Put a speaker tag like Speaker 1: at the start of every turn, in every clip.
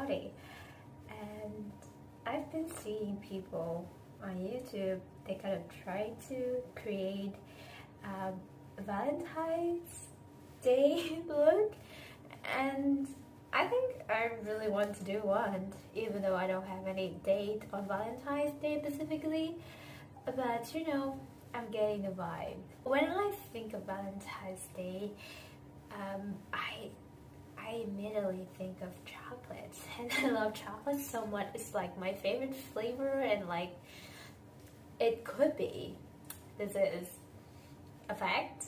Speaker 1: Saudi, and I've been seeing people on YouTube, they kind of try to create Valentine's Day look, and I think I really want to do one, even though I don't have any date on Valentine's Day specifically, but you know, I'm getting the vibe. When I think of Valentine's Day, I immediately think of chocolates, and I love chocolate so much. It's like my favorite flavor, and like it could be. This is a fact.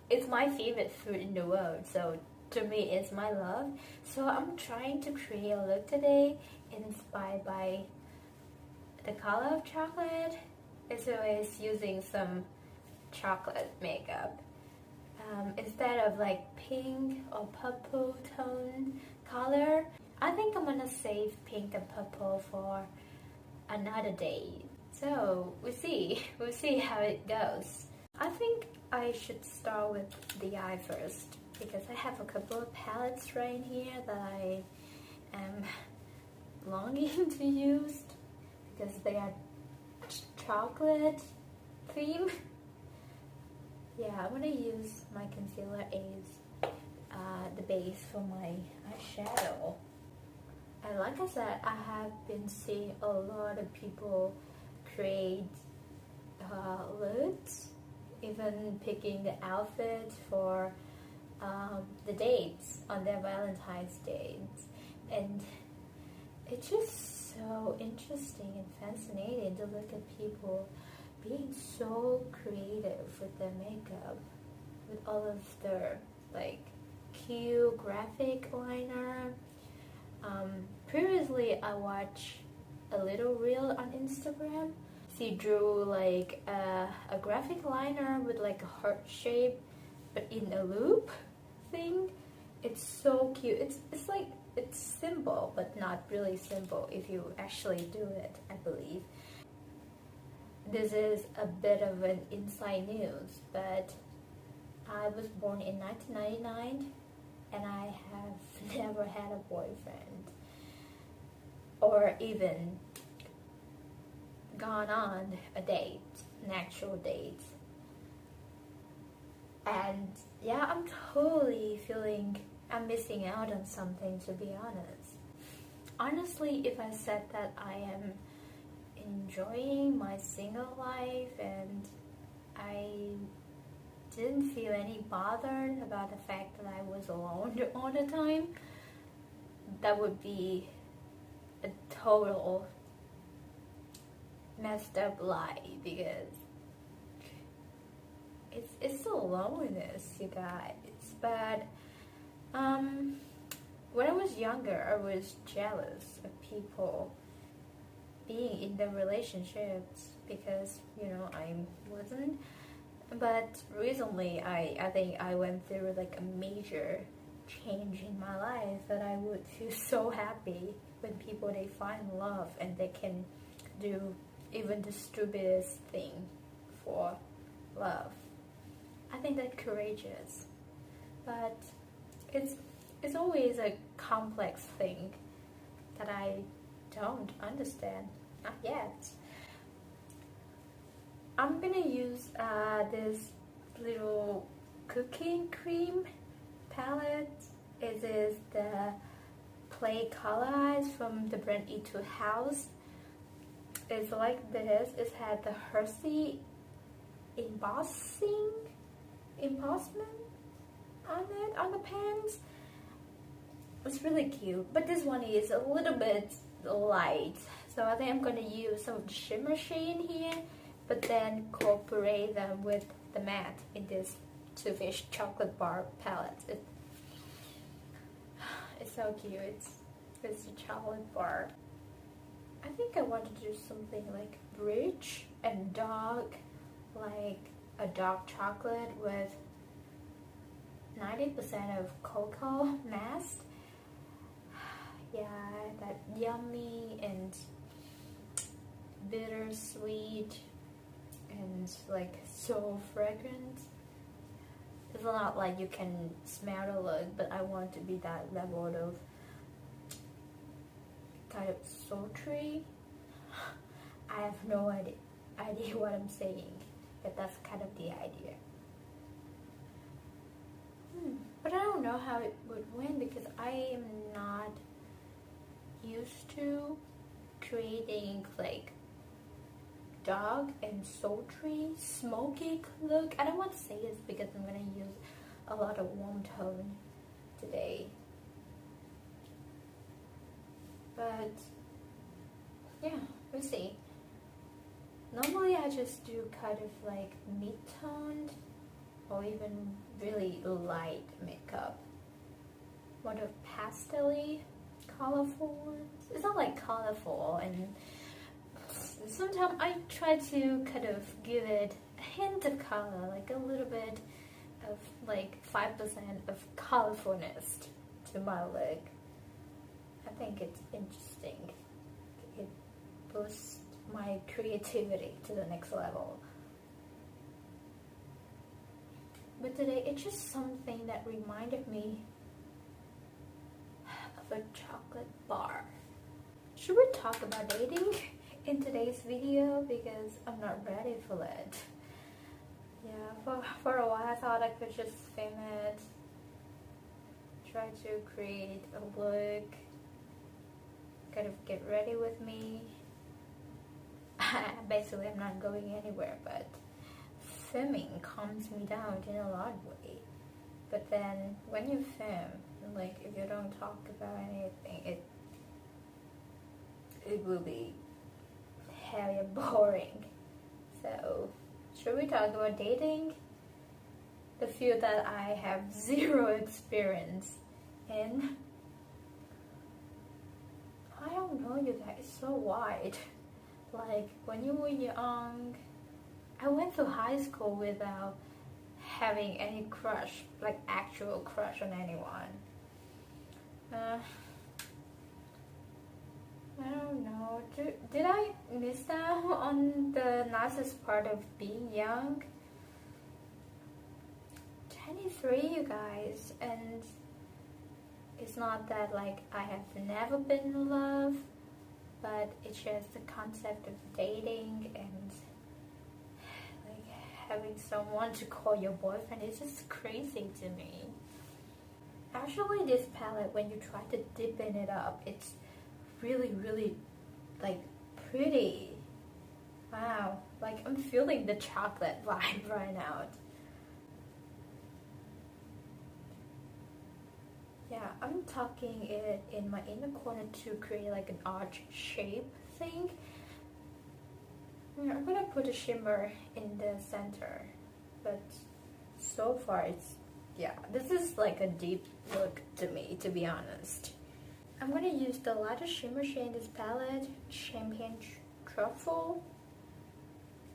Speaker 1: It's my favorite food in the world, so to me it's my love. So I'm trying to create a look today inspired by the color of chocolate. It's always using some chocolate makeup. Instead of like pink or purple tone color, I think I'm gonna save pink and purple for another day. So we'll see how it goes. I think I should start with the eye first, because I have a couple of palettes right in here that I am longing to use because they are chocolate theme. Yeah, I'm gonna use my concealer as the base for my eyeshadow. And like I said, I have been seeing a lot of people create looks, even picking the outfit for the dates on their Valentine's dates, and it's just so interesting and fascinating to look at people being so creative with their makeup, with all of their like cute graphic liner. Previously I watched a little reel on Instagram. She drew like a graphic liner with like a heart shape but in a loop thing. It's so cute. It's like, it's simple but not really simple if you actually do it, I believe. This is a bit of an inside news, but I was born in 1999 and I have never had a boyfriend or even gone on a date, an actual date. And yeah, I'm totally feeling I'm missing out on something, to be honest. Honestly, if I said that I am enjoying my single life and I didn't feel any bothered about the fact that I was alone all the time, that would be a total messed up lie, because it's the loneliness, you guys. But when I was younger, I was jealous of people being in their relationships because, you know, I wasn't. But recently I think I went through like a major change in my life, that I would feel so happy when people, they find love and they can do even the stupidest thing for love. I think that's courageous, but it's always a complex thing that I don't understand, not yet. I'm gonna use this little cooking cream palette. It is the Play Color Eyes from the brand E2 House. It's like this. It had the Hershey embossment on it, on the pans. It's really cute, but this one is a little bit light, so I think I'm gonna use some of the shimmer shade in here, but then incorporate them with the matte in this Two Fish chocolate bar palette. It's so cute. It's a chocolate bar. I think I want to do something like rich and dark, like a dark chocolate with 90% of cocoa mask. Yeah, that yummy and bittersweet and like so fragrant. It's not like you can smell the look, but I want to be that level of kind of sultry. I have no idea what I'm saying, but that's kind of the idea. But I don't know how it would win because I am not used to creating like dark and sultry, smoky look. I don't want to say this because I'm gonna use a lot of warm tone today. But yeah, we'll see. Normally I just do kind of like mid-toned or even really light makeup. One of pastel-y, colorful ones. It's not like colorful, and sometimes I try to kind of give it a hint of color, like a little bit of like 5% of colorfulness to my look. I think it's interesting. It boosts my creativity to the next level. But today it's just something that reminded me of a chocolate bar. Should we talk about dating in today's video? Because I'm not ready for it. Yeah, for a while I thought I could just film it, try to create a look, kind of get ready with me. Basically I'm not going anywhere, but filming calms me down in a lot of ways. But then when you film, like if you don't talk about anything, it will be hella boring. So should we talk about dating? The field that I have zero experience in. I don't know, you guys, it's so wide. Like when you were young, I went through high school without having any crush, like actual crush on anyone. I don't know. Did I miss out on the nicest part of being young? 23, you guys, and it's not that like I have never been in love, but it's just the concept of dating and like having someone to call your boyfriend is just crazy to me. Actually, this palette, when you try to dip in it up, it's really like pretty. Wow, like I'm feeling the chocolate vibe right now. Yeah, I'm tucking it in my inner corner to create like an arch shape thing. I'm gonna put a shimmer in the center, but so far it's, yeah, this is like a deep look to me, to be honest. I'm gonna use the lightest shimmer shade in this palette, Champagne Truffle,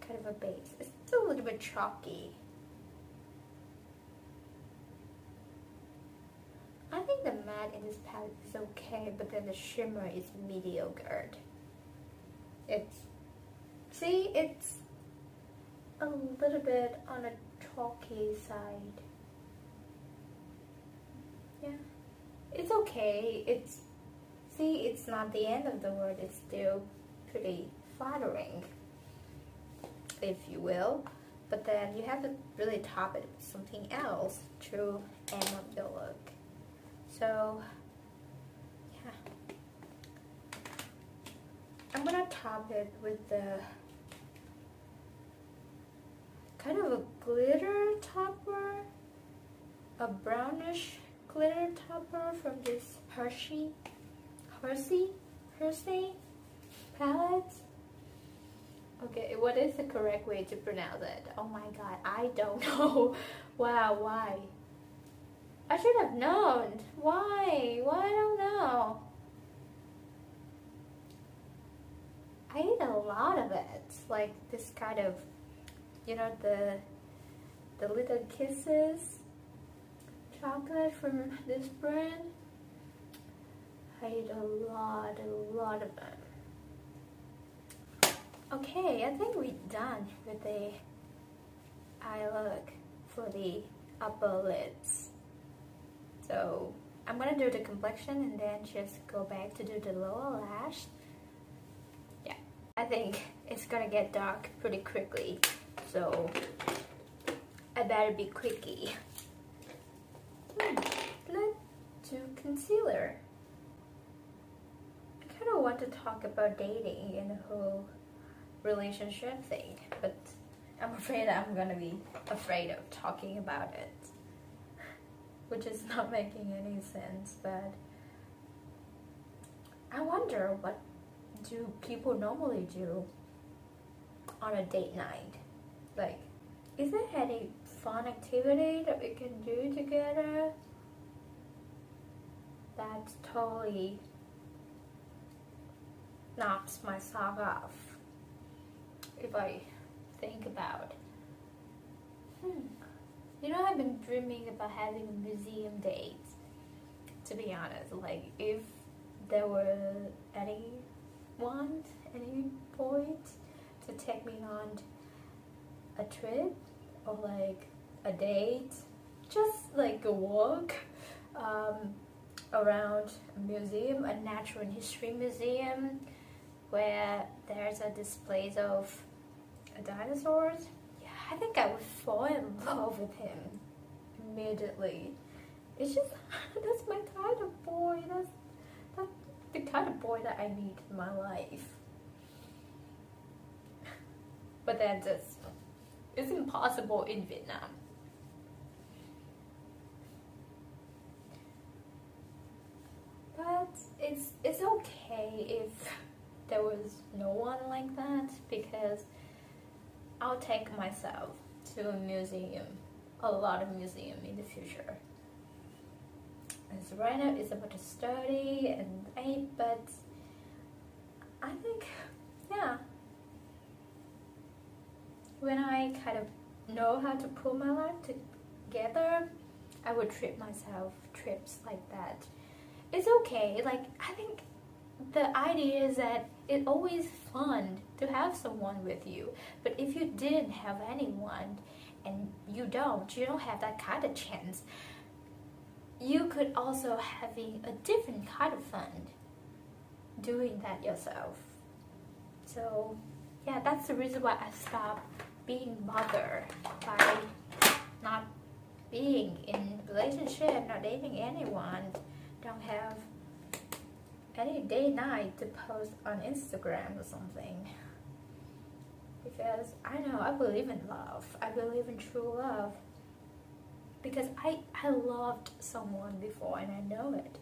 Speaker 1: kind of a base. It's still a little bit chalky. I think the matte in this palette is okay, but then the shimmer is mediocre. It's a little bit on a chalky side. Yeah, it's okay. It's not the end of the world. It's still pretty flattering, if you will. But then you have to really top it with something else to end up your look. So, yeah. I'm gonna top it with the kind of a glitter topper, a brownish glitter topper from this Hershey palette. Okay, what is the correct way to pronounce it? Oh my god, I don't know. Wow, why? I should have known. Why? I don't know. I eat a lot of it. Like this kind of, you know, the little kisses chocolate from this brand. I eat a lot of them. Okay, I think we're done with the eye look for the upper lids. So I'm gonna do the complexion and then just go back to do the lower lash. Yeah, I think it's gonna get dark pretty quickly, so I better be quickie. Let's do concealer. I kind of want to talk about dating and the whole relationship thing, but I'm afraid I'm gonna be afraid of talking about it, which is not making any sense. But I wonder, what do people normally do on a date night? Like, is there any fun activity that we can do together? That totally knocks my sock off if I think about. You know, I've been dreaming about having a museum date, to be honest. Like, if there were any point to take me on a trip or like a date, just like a walk around a museum, a natural history museum, where there's a display of dinosaurs. Yeah, I think I would fall in love with him immediately. It's just, that's my kind of boy. That's the kind of boy that I need in my life. But then it's impossible in Vietnam. But it's okay if there was no one like that, because I'll take myself to a museum, a lot of museum in the future. And so right now it's about to study and eat, but I think, yeah, when I kind of know how to pull my life together, I would treat myself trips like that. It's okay. Like, I think the idea is that it's always fun to have someone with you. But if you didn't have anyone, and you don't have that kind of chance, you could also having a different kind of fun doing that yourself. So yeah, that's the reason why I stopped being bothered by not being in a relationship, not dating anyone, don't have any date night to post on Instagram or something. Because I know I believe in love. I believe in true love. Because I loved someone before and I know it.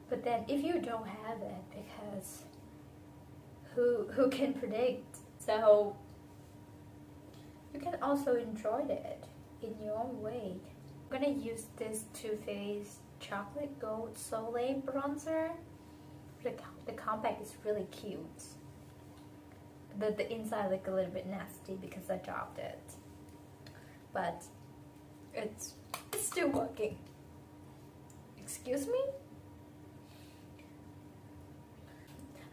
Speaker 1: But then if you don't have it, because who can predict? So you can also enjoy it in your own way. I'm gonna use this Too Faced Chocolate Gold Soleil bronzer. The compact is really cute. The inside look a little bit nasty because I dropped it. But it's still working. Excuse me?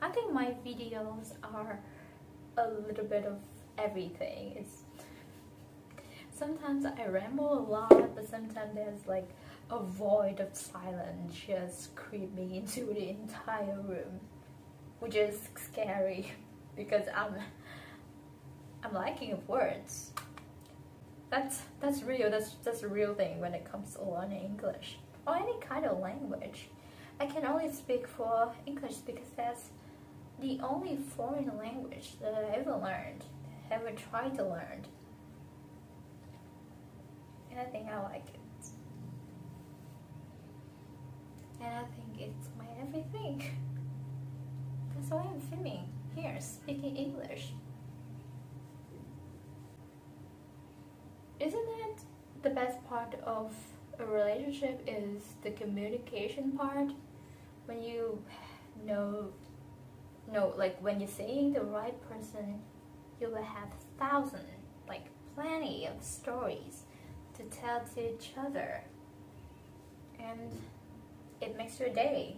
Speaker 1: I think my videos are a little bit of everything. It's sometimes I ramble a lot, but sometimes there's like a void of silence just creeping into the entire room, which is scary because I'm lacking of words. That's real. That's a real thing when it comes to learning English or any kind of language. I can only speak for English because that's the only foreign language that I ever learned, ever tried to learn. And I think I like it. And I think it's my everything. That's why I'm filming here, speaking English. Isn't it the best part of a relationship is the communication part? When you know, like when you're seeing the right person, you will have thousands, like plenty of stories to tell to each other. And it makes your day.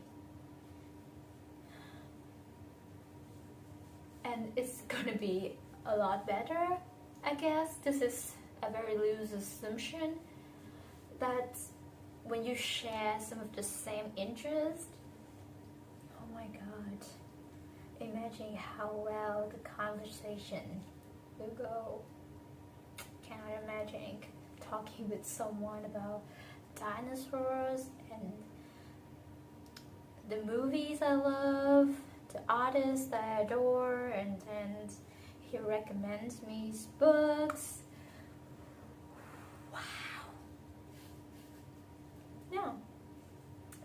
Speaker 1: And it's gonna be a lot better, I guess. This is a very loose assumption that when you share some of the same interest, oh my god, imagine how well the conversation will go. Cannot imagine talking with someone about dinosaurs and the movies I love, the artists that I adore, and then he recommends me his books. Wow. Yeah.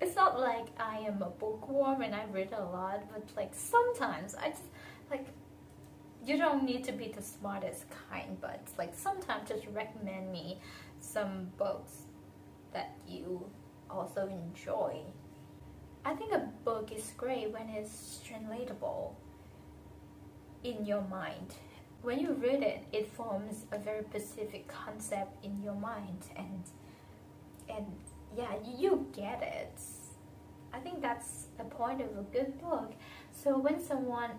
Speaker 1: It's not like I am a bookworm and I read a lot, but like sometimes I just like, you don't need to be the smartest kind, but like sometimes just recommend me some books that you also enjoy. I think a book is great when it's translatable in your mind. When you read it, it forms a very specific concept in your mind, and yeah, you get it. I think that's the point of a good book. So when someone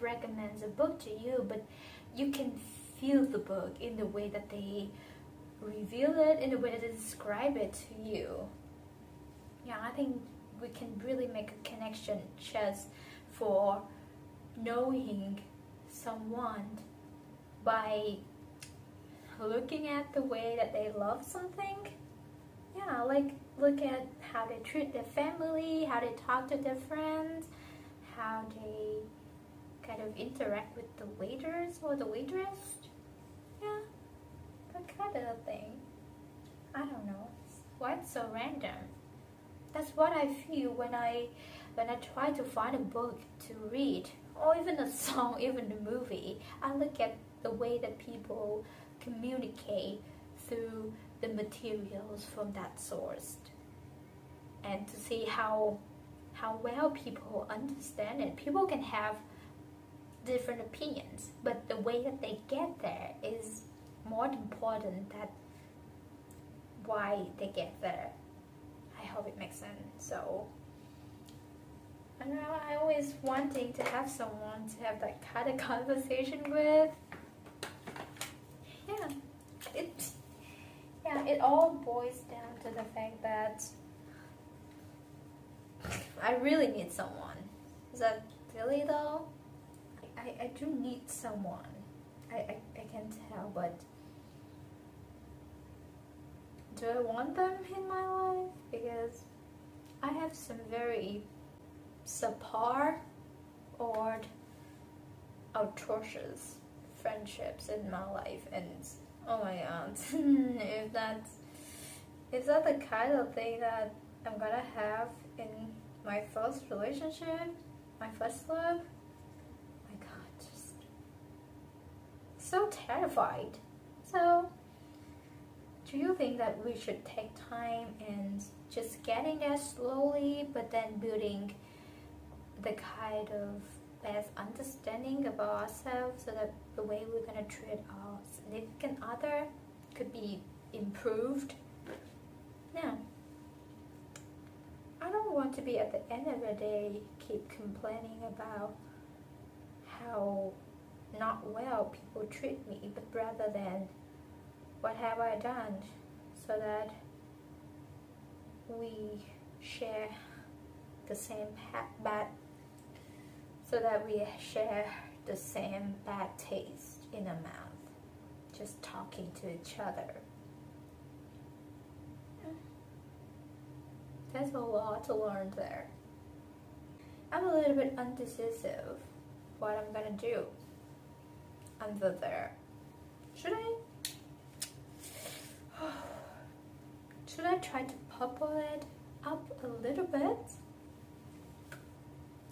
Speaker 1: recommends a book to you, but you can feel the book in the way that they reveal it, in the way that they describe it to you. Yeah, I think we can really make a connection just for knowing someone by looking at the way that they love something. Yeah, like look at how they treat their family, how they talk to their friends, how they kind of interact with the waiters or the waitress. Yeah, that kind of thing. I don't know. Why it's so random? That's what I feel when I try to find a book to read, or even a song, even a movie. I look at the way that people communicate through the materials from that source, and to see how well people understand it. People can have different opinions, but the way that they get there is more important than why they get there. I hope it makes sense. So I don't know, I always wanting to have someone to have that kind of conversation with. It all boils down to the fact that I really need someone. Is that really though? I do need someone. I can tell, but do I want them in my life? Because I have some very subpar or atrocious friendships in my life, and oh my god, if that's the kind of thing that I'm gonna have in my first relationship, my first love, my god, just so terrified. So do you think that we should take time and just getting there slowly, but then building the kind of best understanding about ourselves, so that the way we're gonna treat our significant other could be improved? Now, I don't want to be at the end of the day keep complaining about how not well people treat me, but rather than what have I done so that we share the same bad taste in our mouth, just talking to each other. There's a lot to learn there. I'm a little bit indecisive what I'm gonna do under there. Should I try to purple it up a little bit,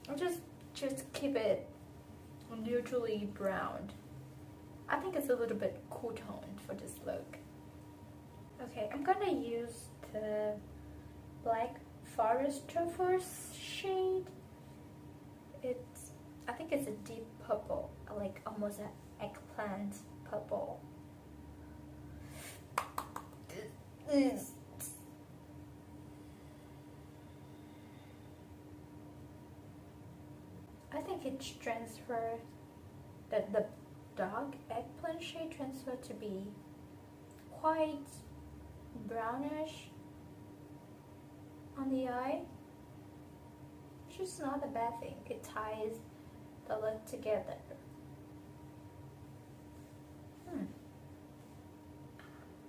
Speaker 1: or just keep it neutrally brown? I think it's a little bit cool toned for this look. Okay, I'm gonna use the Black Forest Turquoise shade. I think it's a deep purple, like almost an eggplant purple. I think it transferred, the dark eggplant shade transferred to be quite brownish, on the eye, which is not a bad thing. It ties the look together.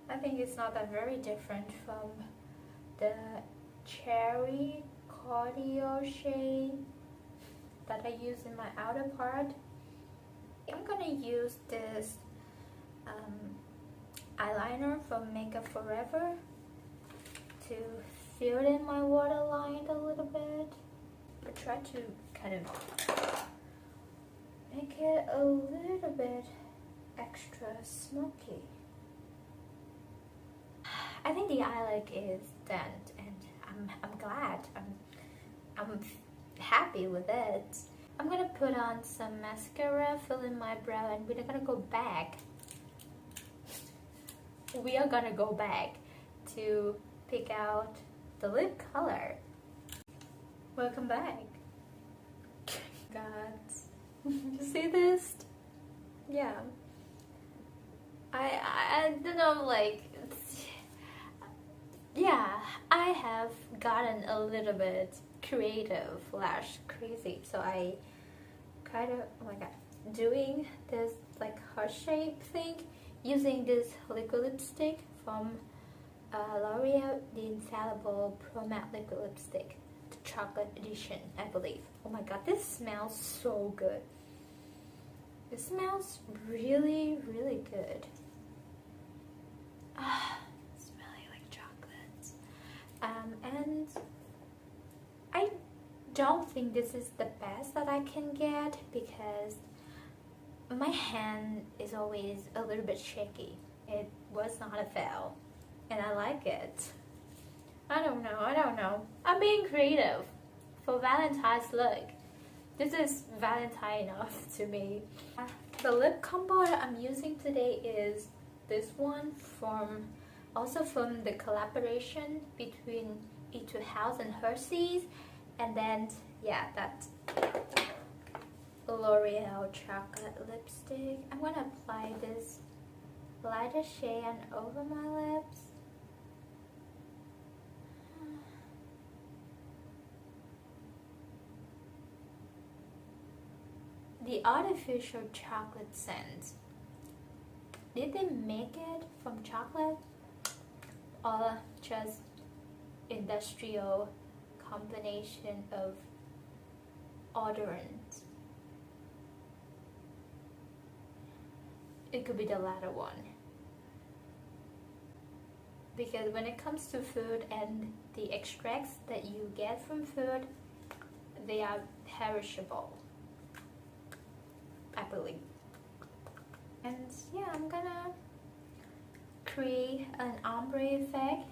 Speaker 1: I think it's not that very different from the cherry cordial shade that I use in my outer part. I'm gonna use this eyeliner from Makeup Forever to fill in my waterline a little bit. I try to kind of make it a little bit extra smoky. I think the eye look is done, and I'm glad. I'm happy with it. I'm gonna put on some mascara, fill in my brow, and we're gonna go back. We are gonna go back to pick out the lip color. Welcome back. God, you see this? Yeah. I don't know, like, yeah, I have gotten a little bit creative / crazy, so I kind of, oh my god, doing this like heart shape thing using this liquid lipstick from L'Oreal, the Infallible Pro Matte Liquid Lipstick, the chocolate edition, I believe. Oh my god, this smells so good. It smells really, really good. It's really like chocolate. And I don't think this is the best that I can get because my hand is always a little bit shaky. It was not a fail, and I like it. I don't know. I'm being creative for Valentine's look. This is Valentine enough to me. The lip combo that I'm using today is this one also from the collaboration between Etude House and Hershey's, and then yeah, that's L'Oreal chocolate lipstick. I'm gonna apply this lighter shade over my lips. The artificial chocolate scent, did they make it from chocolate or just industrial combination of odorants? It could be the latter one, because when it comes to food and the extracts that you get from food, they are perishable, I believe. And yeah, I'm gonna create an ombre effect